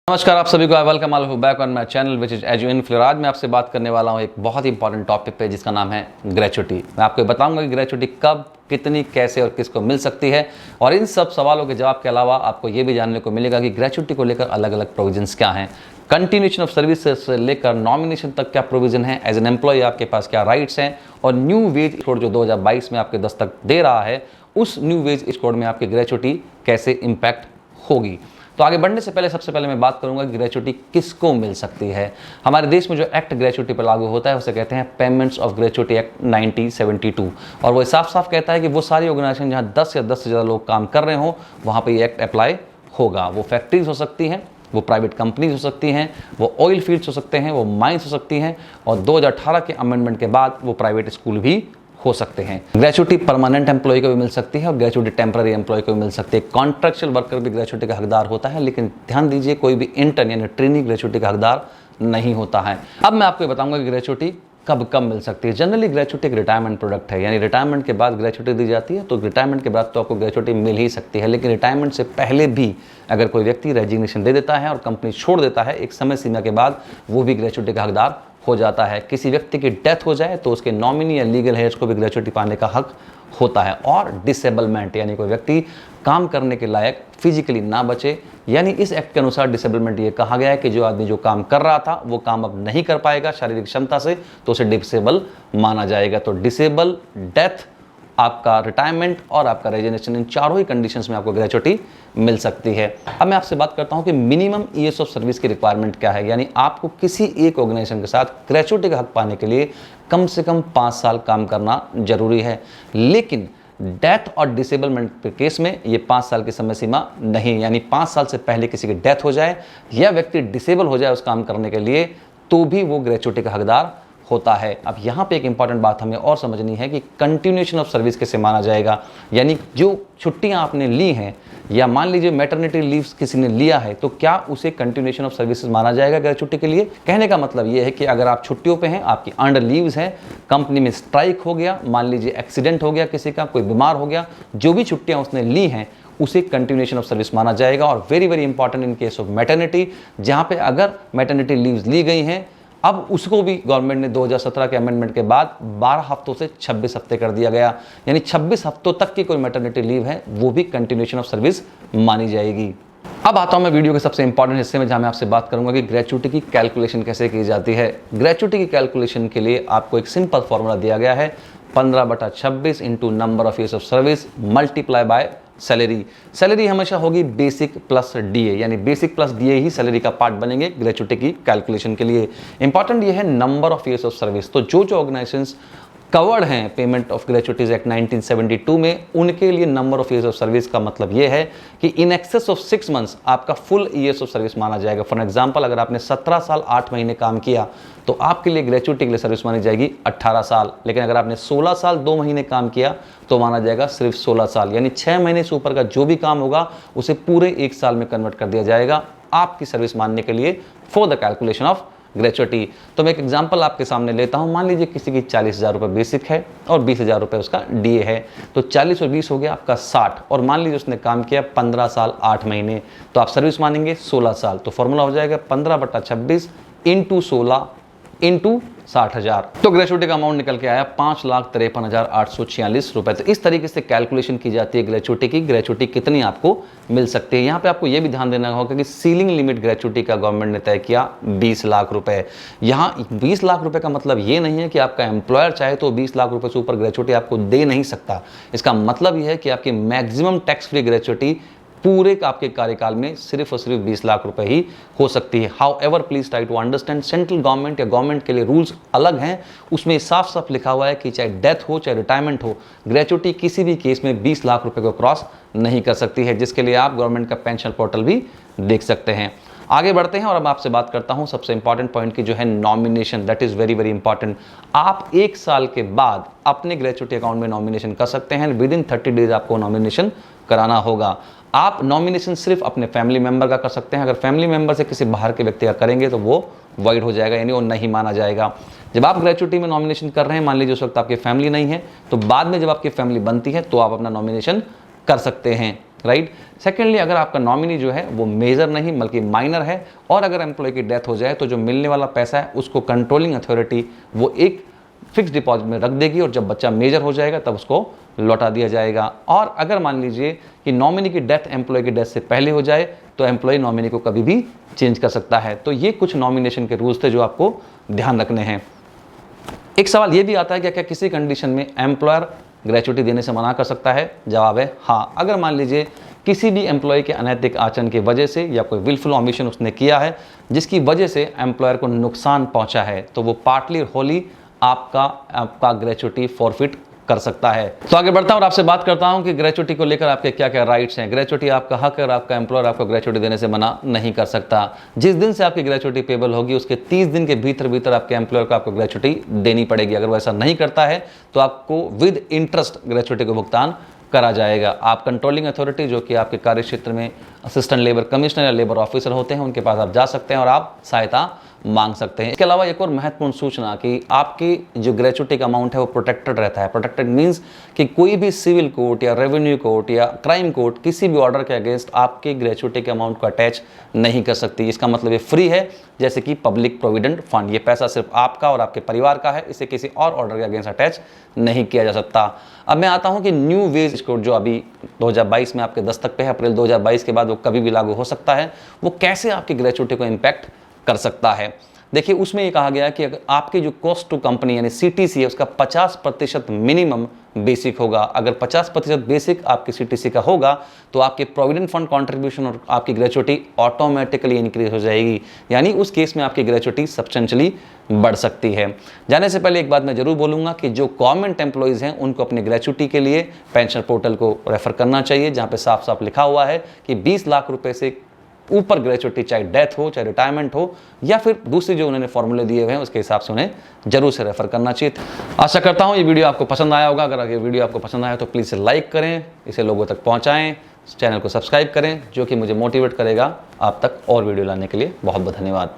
नमस्कार आप सभी को, I welcome all back on my channel which is edu influencer. आज मैं आपसे बात करने वाला हूं एक बहुत ही इंपॉर्टेंट टॉपिक पे जिसका नाम है ग्रेचुटी। मैं आपको बताऊंगा कि ग्रेचुटी कब, कितनी, कैसे और किसको मिल सकती है। और इन सब सवालों के जवाब के अलावा आपको ये भी जानने को मिलेगा कि ग्रेचुटी को लेकर अलग अलग प्रोविजंस क्या हैं, कंटिन्यूएशन ऑफ सर्विस से लेकर नॉमिनेशन तक क्या प्रोविजन है, एज एन एम्प्लॉय आपके पास क्या राइट्स हैं, और न्यू वेज कोड जो 2022 में आपके दस्तक दे रहा है उस न्यू वेज कोड में आपकी ग्रेचुटी कैसे इम्पैक्ट होगी। तो आगे बढ़ने से पहले सबसे पहले मैं बात करूंगा कि ग्रेचुटी किसको मिल सकती है। हमारे देश में जो एक्ट ग्रेचुटी पर लागू होता है उसे कहते हैं पेमेंट्स ऑफ ग्रेचुटी एक्ट 1972, और वो साफ साफ कहता है कि वो सारी ऑर्गेनाइजेशन जहां 10 या 10 से ज़्यादा लोग काम कर रहे हों वहां पर ये एक्ट अप्लाई होगा। वो फैक्ट्रीज हो सकती हैं, वो प्राइवेट कंपनीज हो सकती हैं, वो ऑयल फील्ड्स हो सकते हैं, वो माइंस हो सकती हैं, और 2018 के अमेंडमेंट के बाद वो प्राइवेट स्कूल भी हो सकते हैं। ग्रेचुटी परमानेंट एम्प्लॉय को भी मिल सकती है और ग्रेचुटी टेम्पररी एम्प्लॉय को भी मिल सकती है। कॉन्ट्रैक्चुअल वर्कर भी ग्रेचुटी का हकदार होता है, लेकिन ध्यान दीजिए कोई भी इंटर्न यानी ट्रेनी ग्रेचुटी का हकदार नहीं होता है। अब मैं आपको बताऊंगा कि ग्रेचुटी कब कब मिल सकती है। जनरली ग्रेचुटी एक रिटायरमेंट प्रोडक्ट है, यानी रिटायरमेंट के बाद ग्रेचुटी दी जाती है। तो रिटायरमेंट के बाद तो आपको ग्रेचुटी मिल ही सकती है, लेकिन रिटायरमेंट से पहले भी अगर कोई व्यक्ति रेजिग्नेशन दे देता है और कंपनी छोड़ देता है एक समय सीमा के बाद, वो भी ग्रेचुटी का हकदार हो जाता है। किसी व्यक्ति की डेथ हो जाए तो उसके नॉमिनी या लीगल हेयर्स को भी ग्रेचुटी पाने का हक होता है। और डिसेबलमेंट यानी कोई व्यक्ति काम करने के लायक फिजिकली ना बचे, यानी इस एक्ट के अनुसार डिसेबलमेंट ये कहा गया है कि जो आदमी जो काम कर रहा था वो काम अब नहीं कर पाएगा शारीरिक क्षमता से, तो उसे डिसेबल माना जाएगा। तो डिसेबल, डेथ, आपका रिटायरमेंट और आपका रेजिग्नेशन, इन चारों ही कंडीशंस में आपको ग्रेचुटी मिल सकती है। अब मैं आपसे बात करता हूं कि मिनिमम ईयर्स ऑफ सर्विस की रिक्वायरमेंट क्या है, यानी आपको किसी एक ऑर्गेनाइजेशन के साथ ग्रेचुटी का हक पाने के लिए कम से कम 5 साल काम करना जरूरी है। लेकिन डेथ और डिसेबलमेंट के केस में ये 5 साल की समय सीमा नहीं, यानी 5 साल से पहले किसी की डेथ हो जाए या व्यक्ति डिसेबल हो जाए उस काम करने के लिए तो भी वो ग्रेचुटी का हकदार होता है। अब यहाँ पे एक इंपॉर्टेंट बात हमें और समझनी है कि कंटिन्यूएशन ऑफ सर्विस कैसे माना जाएगा, यानी जो छुट्टियाँ आपने ली हैं या मान लीजिए मैटरनिटी लीव्स किसी ने लिया है तो क्या उसे कंटिन्यूएशन ऑफ सर्विसेज माना जाएगा ग्रेचुटी के लिए। कहने का मतलब ये है कि अगर आप छुट्टियों पे हैं, आपकी अर्न्ड लीव्स हैं, कंपनी में स्ट्राइक हो गया, मान लीजिए एक्सीडेंट हो गया, किसी का कोई बीमार हो गया, जो भी छुट्टियाँ उसने ली हैं उसे कंटिन्यूएशन ऑफ सर्विस माना जाएगा। और very very important in case of maternity, जहाँ पे अगर मैटरनिटी लीव्स ली गई हैं अब उसको भी गवर्नमेंट ने 2017 के अमेंडमेंट के बाद 12 हफ्तों से 26 हफ्ते कर दिया गया, यानी 26 हफ्तों तक की कोई मैटरनिटी लीव है वो भी कंटिन्यूएशन ऑफ सर्विस मानी जाएगी। अब आता हूं मैं वीडियो के सबसे इंपॉर्टेंट हिस्से में, जहां मैं आपसे बात करूंगा कि ग्रेचुटी की कैलकुलेशन कैसे की जाती है। ग्रेचुटी की कैलकुलेशन के लिए आपको एक सिंपल फॉर्मूला दिया गया है, 15/26 into number of years of service multiply by salary. Salary हमेशा होगी बेसिक प्लस डीए, यानी बेसिक प्लस डीए ही सैलरी का पार्ट बनेंगे ग्रेचुटी की कैलकुलेशन के लिए। इंपॉर्टेंट ये है number of years of service. तो जो जो ऑर्गेनाइजेशंस कवर्ड हैं पेमेंट ऑफ ग्रेचुटीज एक्ट 1972 में, उनके लिए number of years of service का मतलब ये है कि इन एक्सेस ऑफ 6 मंथ्स आपका फुल ईयर्स ऑफ सर्विस माना जाएगा। फॉर एग्जांपल, अगर आपने 17 साल 8 महीने काम किया तो आपके लिए ग्रेचुटी के लिए सर्विस मानी जाएगी 18 साल। लेकिन अगर आपने 16 साल 2 महीने काम किया तो माना जाएगा सिर्फ 16 साल, यानी 6 महीने से ऊपर का जो भी काम होगा उसे पूरे 1 साल में कन्वर्ट कर दिया जाएगा आपकी सर्विस मानने के लिए for the calculation of gratuity. तो मैं एक एग्जांपल आपके सामने लेता हूं। मान लीजिए किसी की 40,000 रुपये बेसिक है और 20,000 रुपये उसका डीए है, तो 40 और 20 हो गया आपका 60, और मान लीजिए उसने काम किया 15 साल 8 महीने, तो आप सर्विस मानेंगे 16 साल। तो फॉर्मूला हो जाएगा 15/26 इंटू 16 इंटू 60,000। तो ग्रेचुटी का अमाउंट निकल के आया 5,53,846 रुपए। तो इस तरीके से कैलकुलेशन की जाती है ग्रेचुटी की। ग्रेचुटी कितनी आपको मिल सकती है। यहाँ पे आपको ये भी ध्यान देना होगा कि सीलिंग लिमिट ग्रेचुटी का गवर्नमेंट ने तय किया 20 लाख रुपए। यहाँ 20 लाख रुपए का मतलब ये नहीं है कि आपका एम्प्लॉयर चाहे तो 20 लाख रुपए से ऊपर ग्रेचुटी आपको दे नहीं सकता। इसका मतलब यह है कि आपकी मैक्सिमम टैक्स फ्री ग्रेचुटी पूरे आपके कार्यकाल में सिर्फ और सिर्फ 20 लाख रुपए ही हो सकती है। However please try to understand, central government या गवर्नमेंट के लिए रूल्स अलग हैं। उसमें साफ साफ लिखा हुआ है कि चाहे डेथ हो चाहे रिटायरमेंट हो, ग्रेचुटी किसी भी केस में 20 लाख रुपए को क्रॉस नहीं कर सकती है, जिसके लिए आप गवर्नमेंट का पेंशन पोर्टल भी देख सकते हैं। आगे बढ़ते हैं और अब आपसे बात करता हूं सबसे इंपॉर्टेंट पॉइंट की, जो है nomination. That is very very important. आप 1 साल के बाद अपने ग्रेचुटी अकाउंट में नॉमिनेशन कर सकते हैं। विद इन 30 डेज आपको नॉमिनेशन कराना होगा। आप नॉमिनेशन सिर्फ अपने फैमिली मेंबर का कर सकते हैं। अगर फैमिली मेंबर से किसी बाहर के व्यक्ति का करेंगे तो वो वॉइड हो जाएगा, यानी वो नहीं माना जाएगा। जब आप ग्रेचुटी में नॉमिनेशन कर रहे हैं, मान लीजिए उस वक्त आपकी फैमिली नहीं है, तो बाद में जब आपकी फैमिली बनती है तो आप अपना नॉमिनेशन कर सकते हैं। राइट। सेकेंडली, अगर आपका नॉमिनी जो है वो मेजर नहीं बल्कि माइनर है और अगर एम्प्लॉय की डेथ हो जाए तो जो मिलने वाला पैसा है उसको कंट्रोलिंग अथॉरिटी वो एक फिक्स डिपॉजिट में रख देगी और जब बच्चा मेजर हो जाएगा तब उसको लौटा दिया जाएगा। और अगर मान लीजिए कि नॉमिनी की डेथ एम्प्लॉय की डेथ से पहले हो जाए तो एम्प्लॉय नॉमिनी को कभी भी चेंज कर सकता है। तो ये कुछ नॉमिनेशन के रूल्स थे जो आपको ध्यान रखने हैं। एक सवाल ये भी आता है कि क्या किसी कंडीशन में एम्प्लॉयर ग्रेचुटी देने से मना कर सकता है? जवाब है हाँ। अगर मान लीजिए किसी भी एम्प्लॉय के अनैतिक आचरण की वजह से या कोई विलफुल ओमिशन उसने किया है जिसकी वजह से एम्प्लॉयर को नुकसान पहुंचा है तो वो पार्टली और होली आपका ग्रेचुटी फॉरफिट कर सकता है। तो आगे बढ़ता हूं और आपसे बात करता हूं कि ग्रेचुटी को लेकर आपके क्या क्या राइट्स हैं। ग्रेचुटी आपका हक है और आपका एम्प्लॉयर आपको ग्रेचुटी देने से मना नहीं कर सकता। जिस दिन से आपकी ग्रेचुटी पेबल होगी उसके 30 दिन के भीतर आपके एम्प्लॉयर को आपको ग्रेचुटी देनी पड़ेगी। अगर वो ऐसा नहीं करता है तो आपको विद इंटरेस्ट ग्रेचुटी को भुगतान करा जाएगा। आप कंट्रोलिंग अथॉरिटी जो कि आपके कार्य क्षेत्र में असिस्टेंट लेबर कमिश्नर या लेबर ऑफिसर होते हैं उनके पास आप जा सकते हैं और आप सहायता मांग सकते हैं। इसके अलावा एक और महत्वपूर्ण सूचना कि आपकी जो ग्रेचुटी का अमाउंट है वो प्रोटेक्टेड रहता है। प्रोटेक्टेड मींस कि कोई भी सिविल कोर्ट या रेवेन्यू कोर्ट या क्राइम कोर्ट किसी भी ऑर्डर के अगेंस्ट आपके ग्रेचुटी के अमाउंट को अटैच नहीं कर सकती। इसका मतलब ये फ्री है, जैसे कि पब्लिक प्रोविडेंट फंड। ये पैसा सिर्फ आपका और आपके परिवार का है, इसे किसी और ऑर्डर के अगेंस्ट अटैच नहीं किया जा सकता। अब मैं आता हूं कि न्यू वेज कोड जो अभी 2022 में आपके दस्तक पे है, अप्रैल 2022 के बाद वो कभी भी लागू हो सकता है, वो कैसे आपकी ग्रेचुटी को इम्पैक्ट कर सकता है। देखिए उसमें ये कहा गया कि अगर आपकी जो कॉस्ट टू कंपनी यानी सीटीसी है उसका 50% मिनिमम बेसिक होगा। अगर 50% बेसिक आपकी सीटीसी का होगा तो आपके प्रोविडेंट फंड कंट्रीब्यूशन और आपकी ग्रेचुटी ऑटोमेटिकली इंक्रीज हो जाएगी। यानी उस केस में आपकी ग्रेचुटी सब्सटेंशियली बढ़ सकती है। जाने से पहले एक बात मैं जरूर बोलूंगा कि जो गवर्नमेंट एम्प्लॉइज हैं उनको अपनी ग्रेचुटी के लिए पेंशन पोर्टल को रेफर करना चाहिए, जहां पे साफ साफ लिखा हुआ है कि 20 लाख रुपए से ऊपर ग्रेचुटी, चाहे डेथ हो चाहे रिटायरमेंट हो या फिर दूसरी जो उन्होंने फॉर्मूले दिए हुए हैं उसके हिसाब से उन्हें जरूर से रेफर करना चाहिए। आशा करता हूं ये वीडियो आपको पसंद आया होगा। अगर ये वीडियो आपको पसंद आया तो प्लीज़ इसे लाइक करें, इसे लोगों तक पहुंचाएं, चैनल को सब्सक्राइब करें, जो कि मुझे मोटिवेट करेगा आप तक और वीडियो लाने के लिए। बहुत बहुत धन्यवाद।